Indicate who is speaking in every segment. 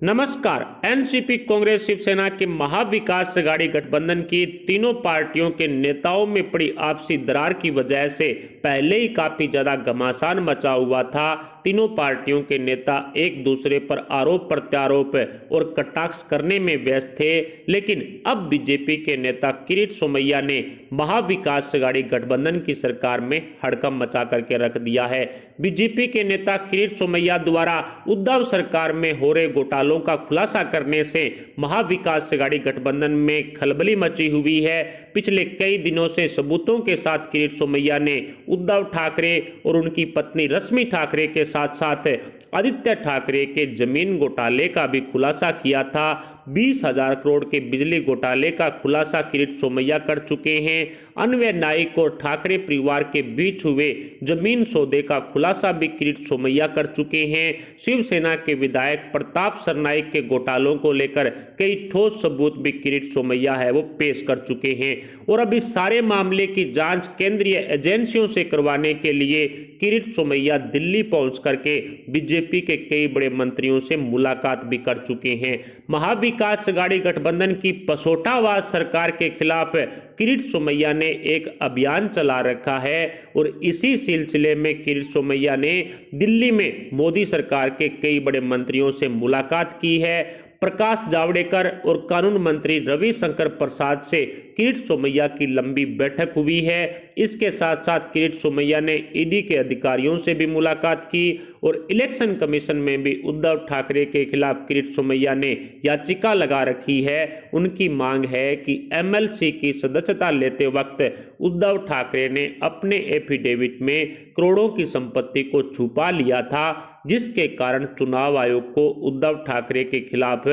Speaker 1: नमस्कार। एनसीपी, कांग्रेस, शिवसेना के महाविकास अघाड़ी गठबंधन की तीनों पार्टियों के नेताओं में पड़ी आपसी दरार की वजह से पहले ही काफी ज्यादा घमासान मचा हुआ था। तीनों पार्टियों के नेता एक दूसरे पर आरोप प्रत्यारोप और कटाक्ष करने में व्यस्त थे, लेकिन अब बीजेपी के नेता किरीट सोमैया ने महाविकास अघाड़ी गठबंधन की सरकार में हड़कंप मचा करके रख दिया है। बीजेपी के नेता किरीट सोमैया द्वारा उद्धव सरकार में हो रहे घोटालों का खुलासा करने से महाविकास अघाड़ी गठबंधन में खलबली मची हुई है। पिछले कई दिनों से सबूतों के साथ किरीट सोमैया ने उद्धव ठाकरे और उनकी पत्नी रश्मि ठाकरे के साथ साथ आदित्य ठाकरे के जमीन घोटाले का भी खुलासा किया था। 20,000 करोड़ के बिजली घोटाले का खुलासा किरीट सोमैया कर चुके हैं। अन्वय नाइक और ठाकरे परिवार के बीच हुए जमीन सौदे का खुलासा भी किरीट सोमैया कर चुके हैं। शिवसेना के विधायक प्रताप सरनाइक के घोटालों को लेकर कई ठोस सबूत भी किरीट सोमैया है वो पेश कर चुके हैं और अब इस सारे मामले की जांच केंद्रीय एजेंसियों से करवाने के लिए किरीट सोमैया दिल्ली पहुंच करके बीजेपी के कई बड़े मंत्रियों से मुलाकात भी कर चुके हैं। महाविकास अघाड़ी गठबंधन की पसोटावाद सरकार के खिलाफ किरीट सोमैया ने एक अभियान चला रखा है और इसी सिलसिले में किरीट सोमैया ने दिल्ली में मोदी सरकार के कई बड़े मंत्रियों से मुलाकात की है। प्रकाश जावड़ेकर और कानून मंत्री रविशंकर प्रसाद से किरीट सोमैया की लंबी बैठक हुई है। इसके साथ साथ किरीट सोमैया ने ईडी के अधिकारियों से भी मुलाकात की और इलेक्शन कमीशन में भी उद्धव ठाकरे के खिलाफ किरीट सोमैया ने याचिका लगा रखी है। उनकी मांग है कि एमएलसी की सदस्यता लेते वक्त उद्धव ठाकरे ने अपने एफिडेविट में करोड़ों की संपत्ति को छुपा लिया था, जिसके कारण चुनाव आयोग को उद्धव ठाकरे के खिलाफ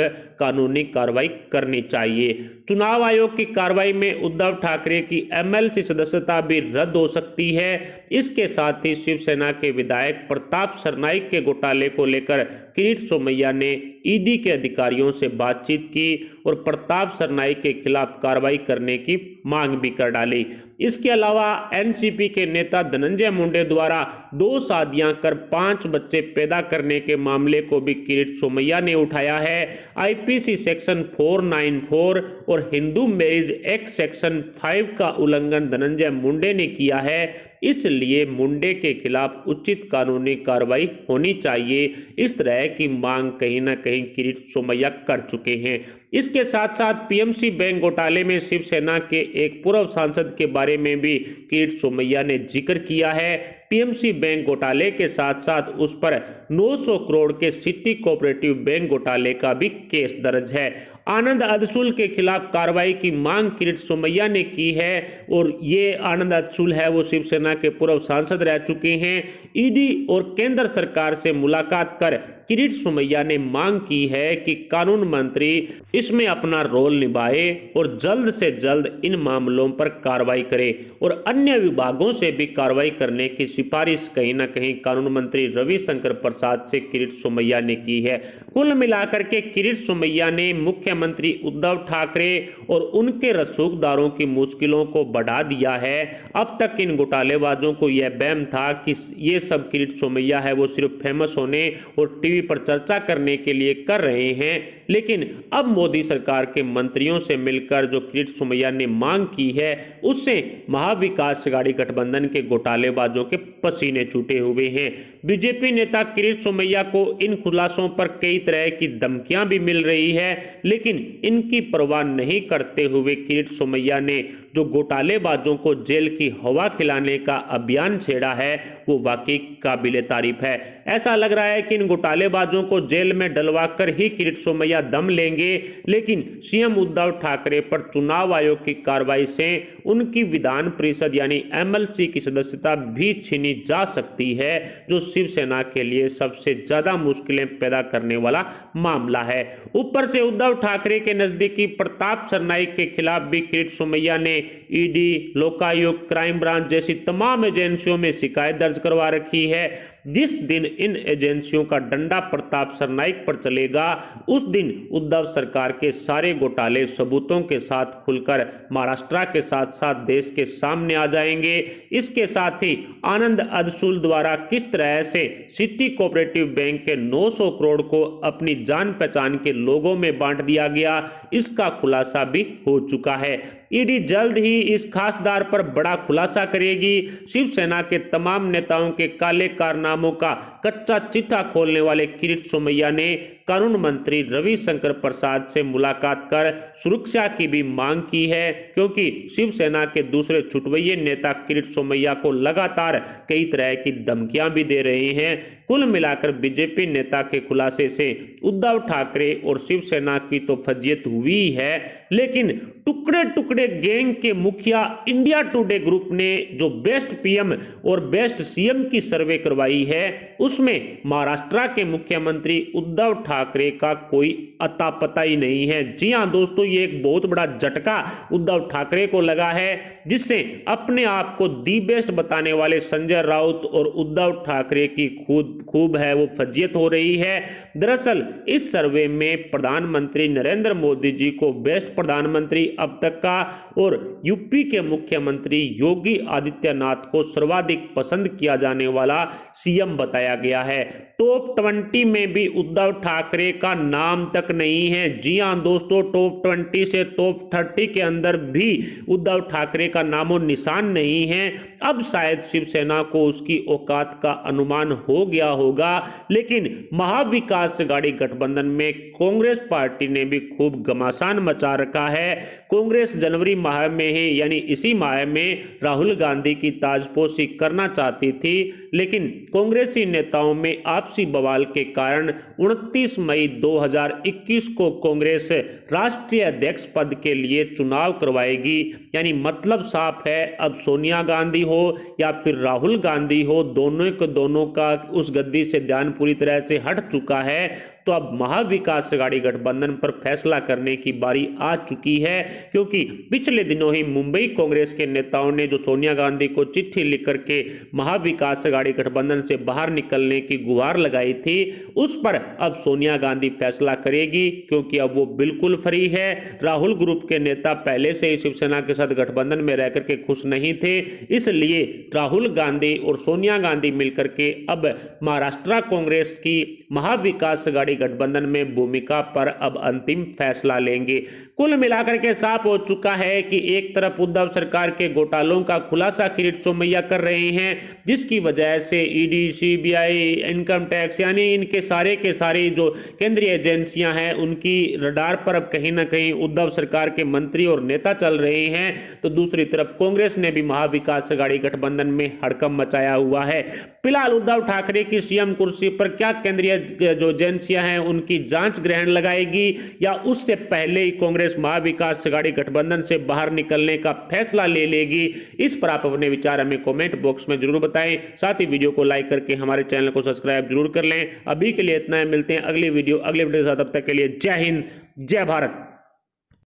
Speaker 1: कानूनी कार्रवाई करनी चाहिए। चुनाव आयोग की कार्रवाई में उद्धव ठाकरे की एमएलसी सदस्यता भी रद्द हो सकती है। इसके साथ ही शिवसेना के विधायक प्रताप सरनाइक के घोटाले को लेकर किरीट सोमैया ने ईडी के अधिकारियों से बातचीत की और प्रताप सरनाइक के खिलाफ कार्रवाई करने की मांग भी कर डाली। इसके अलावा एनसीपी के नेता धनंजय मुंडे द्वारा 2 शादियां कर 5 बच्चे पैदा करने के मामले को भी किरीट सोमैया ने उठाया है। आईपीसी सेक्शन 494 और हिंदू मैरिज एक्ट सेक्शन 5 का उल्लंघन धनंजय मुंडे ने किया है, इसलिए मुंडे के खिलाफ उचित कानूनी कार्रवाई होनी चाहिए। इस तरह की मांग कहीं ना कहीं किरीट सोमैया कर चुके हैं। इसके साथ साथ पीएमसी बैंक घोटाले में शिवसेना के एक पूर्व सांसद के बारे में भी किरीट सोमैया ने जिक्र किया है। पीएमसी बैंक घोटाले के साथ साथ उस पर 900 करोड़ के सिटी कोऑपरेटिव बैंक घोटाले का भी केस दर्ज है। आनंद अदसुल के खिलाफ कार्रवाई की मांग किरीट सोमैया ने की है और ये आनंद अदसुल है वो शिवसेना के पूर्व सांसद रह चुके हैं। ईडी और केंद्र सरकार से मुलाकात कर किरीट सोमैया ने मांग की है कि कानून मंत्री इसमें अपना रोल निभाए और जल्द से जल्द इन मामलों पर कार्रवाई करे और अन्य विभागों से भी कार्रवाई करने की सिफारिश कहीं ना कहीं कानून मंत्री रविशंकर प्रसाद से किरीट सोमैया ने की है। कुल मिलाकर के किरीट सोमैया ने मुख्यमंत्री उद्धव ठाकरे और उनके रसूखदारों की मुश्किलों को बढ़ा दिया है। अब तक इन घोटालेबाजों को यह वहम था कि ये सब किरीट सोमैया है वो सिर्फ फेमस होने और टीवी पर चर्चा करने के लिए कर रहे हैं, लेकिन अब मोदी सरकार के मंत्रियों से मिलकर जो किरीट सोमैया ने मांग की है उससे महाविकास अघाड़ी गठबंधन के घोटालेबाजों के पसीने छूटे हुए हैं। बीजेपी नेता किरीट सोमैया को इन खुलासों पर कई तरह की धमकियां भी मिल रही है, लेकिन इनकी परवाह नहीं करते हुए किरीट सोमैया ने जो घोटालेबाजों को जेल की हवा खिलाने का अभियान छेड़ा है वो वाकई काबिले तारीफ है। ऐसा लग रहा है कि इन घोटालेबाजों को जेल में डलवाकर ही किरीट सोमैया दम लेंगे, लेकिन सीएम उद्धव ठाकरे पर चुनाव आयोग की कार्रवाई से उनकी विधान परिषद यानी एमएलसी की सदस्यता भी छीनी जा सकती है, जो शिवसेना के लिए सबसे ज्यादा मुश्किलें पैदा करने वाला मामला है। ऊपर से उद्धव ठाकरे के नजदीकी प्रताप सरनाइक के खिलाफ भी किरीट सोमैया ने ईडी, लोकायुक्त, क्राइम ब्रांच जैसी तमाम एजेंसियों में शिकायत दर्ज करवा रखी है। जिस दिन इन एजेंसियों का डंडा प्रताप सरनाईक पर चलेगा उस दिन उद्धव सरकार के सारे घोटाले सबूतों के साथ खुलकर महाराष्ट्र के साथ साथ देश के सामने आ जाएंगे। इसके साथ ही आनंद अदसूल द्वारा किस तरह से सिटी कोऑपरेटिव बैंक के 900 करोड़ को अपनी जान पहचान के लोगों में बांट दिया गया, इसका खुलासा भी हो चुका है। ईडी जल्द ही इस खासदार पर बड़ा खुलासा करेगी। शिवसेना के तमाम नेताओं के काले कारनामों का कच्चा चिट्ठा खोलने वाले किरीट सोमैया ने कानून मंत्री रविशंकर प्रसाद से मुलाकात कर सुरक्षा की भी मांग की है, क्योंकि शिवसेना के दूसरे छुटवैये नेता किरीट सोमैया को लगातार कई तरह की धमकियां भी दे रहे हैं। कुल मिलाकर बीजेपी नेता के खुलासे से उद्धव ठाकरे और शिवसेना की तो फजीयत हुई है, लेकिन टुकड़े टुकड़े गैंग के मुखिया इंडिया टुडे ग्रुप ने जो बेस्ट पीएम और बेस्ट सीएम की सर्वे करवाई है उसमें महाराष्ट्र के मुख्यमंत्री उद्धव ठाकरे का कोई अता पता ही नहीं है। जी हां दोस्तों, ये एक बहुत बड़ा झटका उद्धव ठाकरे को लगा है, जिससे अपने आप को दी बेस्ट बताने वाले संजय राउत और उद्धव ठाकरे की खूब है वो फजीयत हो रही है। दरअसल इस सर्वे में प्रधानमंत्री नरेंद्र मोदी जी को बेस्ट प्रधानमंत्री अब तक का और यूपी के मुख्यमंत्री योगी आदित्यनाथ को सर्वाधिक पसंद किया जाने वाला सीएम बताया गया है। टॉप 20 में भी उद्धव ठाकरे का नाम तक नहीं है। जी हां दोस्तों, टॉप 20 से टॉप 30 के अंदर भी उद्धव ठाकरे का नामो निशान नहीं है। अब शायद शिवसेना को उसकी औकात का अनुमान हो गया होगा, लेकिन महाविकास अघाड़ी गठबंधन में कांग्रेस पार्टी ने भी खूब घमासान मचा रखा है। कांग्रेस जनवरी माह में ही यानी इसी माह में राहुल गांधी की ताजपोशी करना चाहती थी, लेकिन कांग्रेसी नेताओं में आपसी बवाल के कारण 29 मई 2021 को कांग्रेस राष्ट्रीय अध्यक्ष पद के लिए चुनाव करवाएगी। यानी मतलब साफ है, अब सोनिया गांधी हो या फिर राहुल गांधी हो, दोनों का उस गद्दी से ध्यान पूरी तरह से हट चुका है। तो अब महाविकास अघाड़ी गठबंधन पर फैसला करने की बारी आ चुकी है, क्योंकि पिछले दिनों ही मुंबई कांग्रेस के नेताओं ने जो सोनिया गांधी को चिट्ठी लिख करके महाविकास अघाड़ी गठबंधन से बाहर निकलने की गुहार लगाई थी, उस पर अब सोनिया गांधी फैसला करेगी, क्योंकि अब वो बिल्कुल फ्री है। राहुल ग्रुप के नेता पहले से ही शिवसेना के साथ गठबंधन में रह करके खुश नहीं थे, इसलिए राहुल गांधी और सोनिया गांधी मिलकर के अब महाराष्ट्र कांग्रेस की महाविकास अघाड़ी गठबंधन में भूमिका पर अब अंतिम फैसला लेंगे। कुल मिलाकर के साफ हो चुका है कि एक तरफ उद्धव सरकार के घोटालों का खुलासा किरीट सोमैया कर रहे हैं, जिसकी वजह से ईडी, सीबीआई, इनकम टैक्स यानी इनके सारे के सारे जो केंद्रीय एजेंसियां हैं उनकी रडार पर अब कहीं ना कहीं उद्धव सरकार के मंत्री और नेता चल रहे हैं। तो दूसरी तरफ कांग्रेस ने भी महाविकास अघाड़ी गठबंधन में हड़कंप मचाया हुआ है। फिलहाल उद्धव ठाकरे की सीएम कुर्सी पर क्या केंद्रीय जो एजेंसियां हैं उनकी जांच ग्रहण लगाएगी, या उससे पहले ही कांग्रेस महाविकास अघाड़ी गठबंधन से बाहर निकलने का फैसला ले लेगी? इस पर आप अपने विचार हमें कमेंट बॉक्स में जरूर बताएं। साथ ही वीडियो को लाइक करके हमारे चैनल को सब्सक्राइब जरूर कर लें। अभी के लिए इतना है, मिलते हैं अगली वीडियो के साथ। तब तक के लिए जय हिंद, जय भारत।